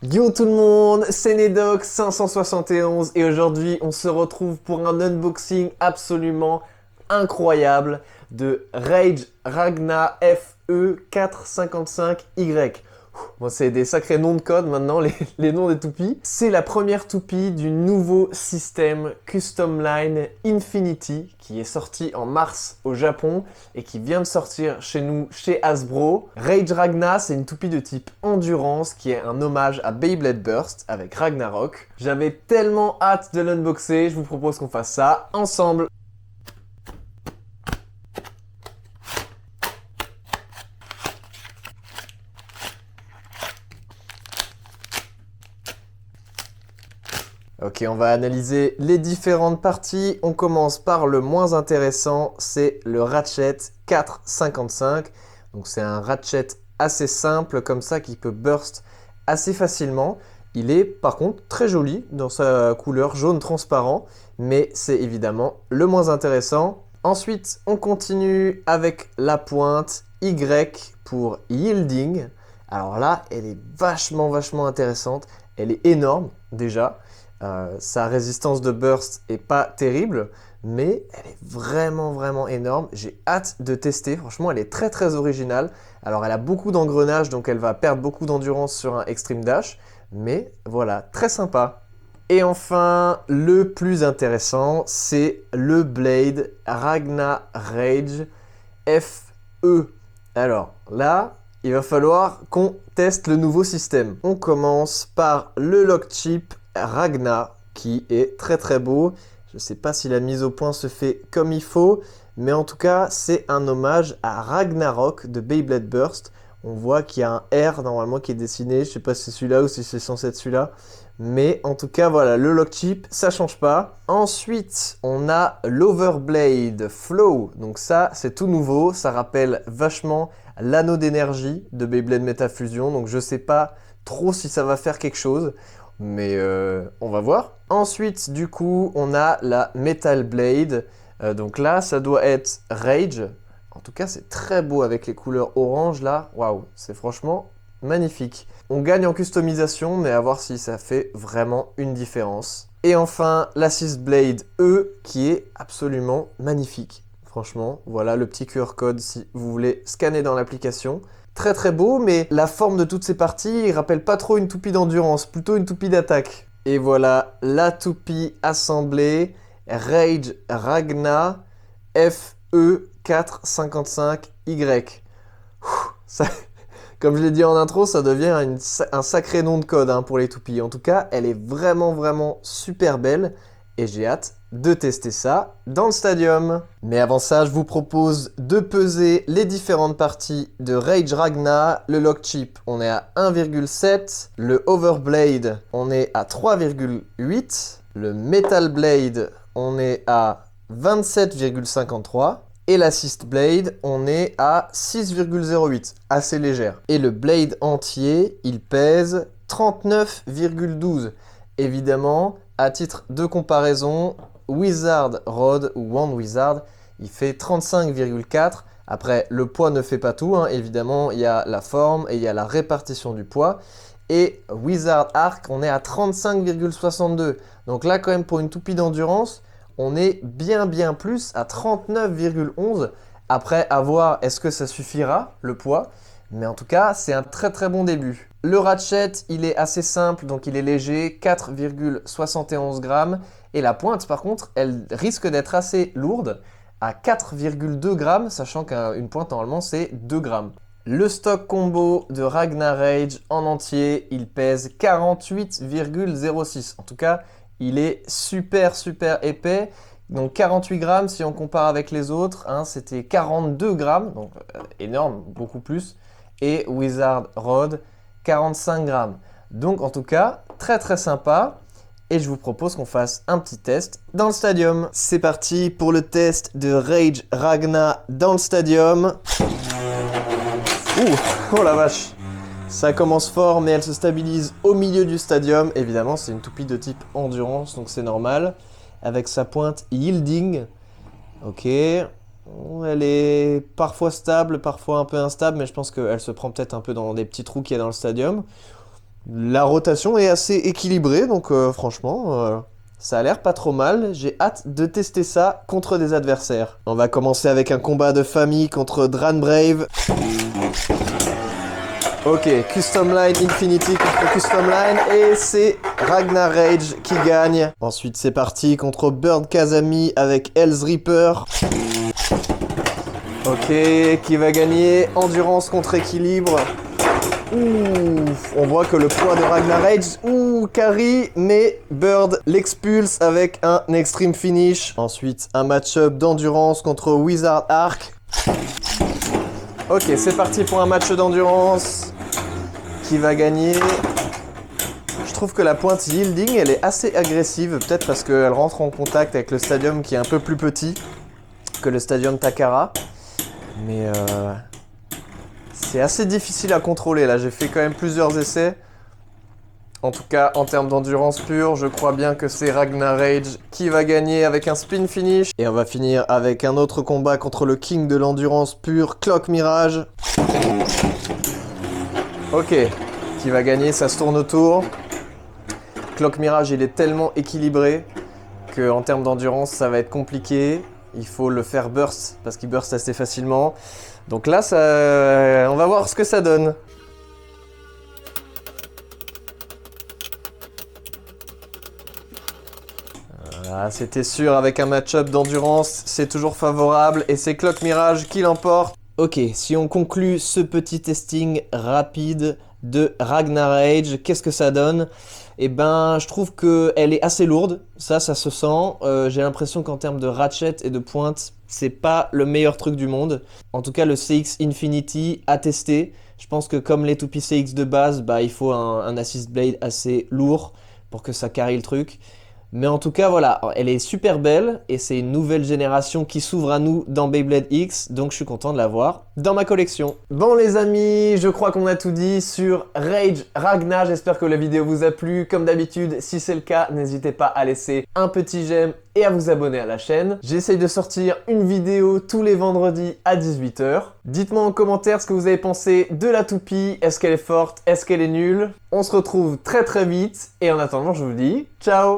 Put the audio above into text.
Yo tout le monde, c'est Nedox571 et aujourd'hui on se retrouve pour un unboxing absolument incroyable de Rage Ragna FE455Y. Bon, c'est des sacrés noms de code maintenant, les noms des toupies. C'est la première toupie du nouveau système Custom Line Infinity qui est sorti en mars au Japon et qui vient de sortir chez nous, chez Hasbro. Rage Ragna, c'est une toupie de type endurance qui est un hommage à Beyblade Burst avec Ragnarok. J'avais tellement hâte de l'unboxer, je vous propose qu'on fasse ça ensemble. Ok, on va analyser les différentes parties. On commence par le moins intéressant, c'est le ratchet 455. Donc c'est un ratchet assez simple comme ça qui peut burst assez facilement. Il est par contre très joli dans sa couleur jaune transparent, mais c'est évidemment le moins intéressant. Ensuite, on continue avec la pointe Y pour Yielding. Alors là, elle est vachement intéressante. Elle est énorme déjà. Sa résistance de burst est pas terrible, mais elle est vraiment énorme. J'ai hâte de tester, franchement elle est très originale. Alors elle a beaucoup d'engrenages, donc elle va perdre beaucoup d'endurance sur un Extreme Dash, mais voilà, très sympa. Et enfin, le plus intéressant, c'est le Blade Ragna Rage FE. Alors là, il va falloir qu'on teste le nouveau système. On commence par le lock chip Ragna qui est très beau. Je ne sais pas si la mise au point se fait comme il faut, mais en tout cas c'est un hommage à Ragnarok de Beyblade Burst. On voit qu'il y a un R normalement qui est dessiné, je ne sais pas si c'est celui-là ou si c'est censé être celui-là, mais en tout cas voilà, le lock chip ça change pas. Ensuite on a l'Overblade Flow, donc ça c'est tout nouveau, ça rappelle vachement l'anneau d'énergie de Beyblade Metafusion, donc je sais pas trop si ça va faire quelque chose. Mais on va voir. Ensuite, du coup, on a la Metal Blade. Donc là, ça doit être Rage. En tout cas, c'est très beau avec les couleurs orange là. Waouh, c'est franchement magnifique. On gagne en customisation, mais à voir si ça fait vraiment une différence. Et enfin, l'Assist Blade E, qui est absolument magnifique. Franchement, voilà le petit QR code si vous voulez scanner dans l'application. Très beau, mais la forme de toutes ces parties, il rappelle pas trop une toupie d'endurance, plutôt une toupie d'attaque. Et voilà, la toupie assemblée, Rage Ragna FE455Y. Ça, comme je l'ai dit en intro, ça devient un sacré nom de code pour les toupies. En tout cas, elle est vraiment super belle et j'ai hâte de tester ça dans le stadium. Mais avant ça, je vous propose de peser les différentes parties de Rage Ragna. Le lock chip, on est à 1,7. Le Overblade, on est à 3,8. Le Metal Blade, on est à 27,53. Et l'Assist Blade, on est à 6,08, assez légère. Et le Blade entier, il pèse 39,12. Évidemment, à titre de comparaison, Wizard Rod ou Wand Wizard, il fait 35,4. Après, le poids ne fait pas tout, évidemment, il y a la forme et il y a la répartition du poids. Et Wizard Arc, on est à 35,62. Donc là, quand même, pour une toupie d'endurance, on est bien plus à 39,11. Après, à voir, est-ce que ça suffira, le poids? Mais en tout cas, c'est un très bon début. Le ratchet, il est assez simple, donc il est léger, 4,71 grammes. Et la pointe, par contre, elle risque d'être assez lourde, à 4,2 grammes, sachant qu'une pointe, normalement, c'est 2 grammes. Le stock combo de Ragna Rage en entier, il pèse 48,06. En tout cas, il est super épais. Donc 48 grammes, si on compare avec les autres, c'était 42 grammes, donc énorme, beaucoup plus. Et Wizard Rod, 45 grammes. Donc en tout cas, très sympa. Et je vous propose qu'on fasse un petit test dans le stadium. C'est parti pour le test de Rage Ragna dans le stadium. Ouh, oh la vache! Ça commence fort, mais elle se stabilise au milieu du stadium. Évidemment, c'est une toupie de type endurance, donc c'est normal. Avec sa pointe yielding. Ok. Elle est parfois stable, parfois un peu instable, mais je pense qu'elle se prend peut-être un peu dans des petits trous qu'il y a dans le stadium. La rotation est assez équilibrée, donc franchement, ça a l'air pas trop mal. J'ai hâte de tester ça contre des adversaires. On va commencer avec un combat de famille contre Dran Brave. Ok, Custom Line Infinity contre Custom Line et c'est Ragnar Rage qui gagne. Ensuite c'est parti contre Bird Kazami avec Hell's Reaper. Ok, qui va gagner? Endurance contre équilibre. Ouh, on voit que le poids de Ragnar Rage, carry, mais Bird l'expulse avec un extreme finish. Ensuite un match-up d'endurance contre Wizard Arc. Ok, c'est parti pour un match d'endurance. Qui va gagner? Je trouve que la pointe yielding, elle est assez agressive. Peut-être parce qu'elle rentre en contact avec le stadium qui est un peu plus petit que le stadium Takara. Mais c'est assez difficile à contrôler. Là, j'ai fait quand même plusieurs essais. En tout cas, en termes d'endurance pure, je crois bien que c'est Ragnar Rage qui va gagner avec un spin finish. Et on va finir avec un autre combat contre le king de l'endurance pure, Clock Mirage. Ok, qui va gagner? Ça se tourne autour. Clock Mirage, il est tellement équilibré qu'en termes d'endurance, ça va être compliqué. Il faut le faire burst, parce qu'il burst assez facilement. Donc là, on va voir ce que ça donne. Voilà, c'était sûr, avec un match-up d'endurance, c'est toujours favorable. Et c'est Clock Mirage qui l'emporte. Ok, si on conclut ce petit testing rapide de Ragnar Rage, qu'est-ce que ça donne? Eh ben, je trouve qu'elle est assez lourde, ça se sent. J'ai l'impression qu'en termes de ratchet et de pointe, c'est pas le meilleur truc du monde. En tout cas, le CX Infinity à tester. Je pense que comme les 2P CX de base, bah, il faut un assist blade assez lourd pour que ça carry le truc. Mais en tout cas, voilà, elle est super belle et c'est une nouvelle génération qui s'ouvre à nous dans Beyblade X, donc je suis content de l'avoir dans ma collection. Bon les amis, je crois qu'on a tout dit sur Rage Ragnar, j'espère que la vidéo vous a plu. Comme d'habitude, si c'est le cas, n'hésitez pas à laisser un petit j'aime et à vous abonner à la chaîne. J'essaye de sortir une vidéo tous les vendredis à 18 h. Dites-moi en commentaire ce que vous avez pensé de la toupie, est-ce qu'elle est forte, est-ce qu'elle est nulle? On se retrouve très vite et en attendant, je vous dis ciao!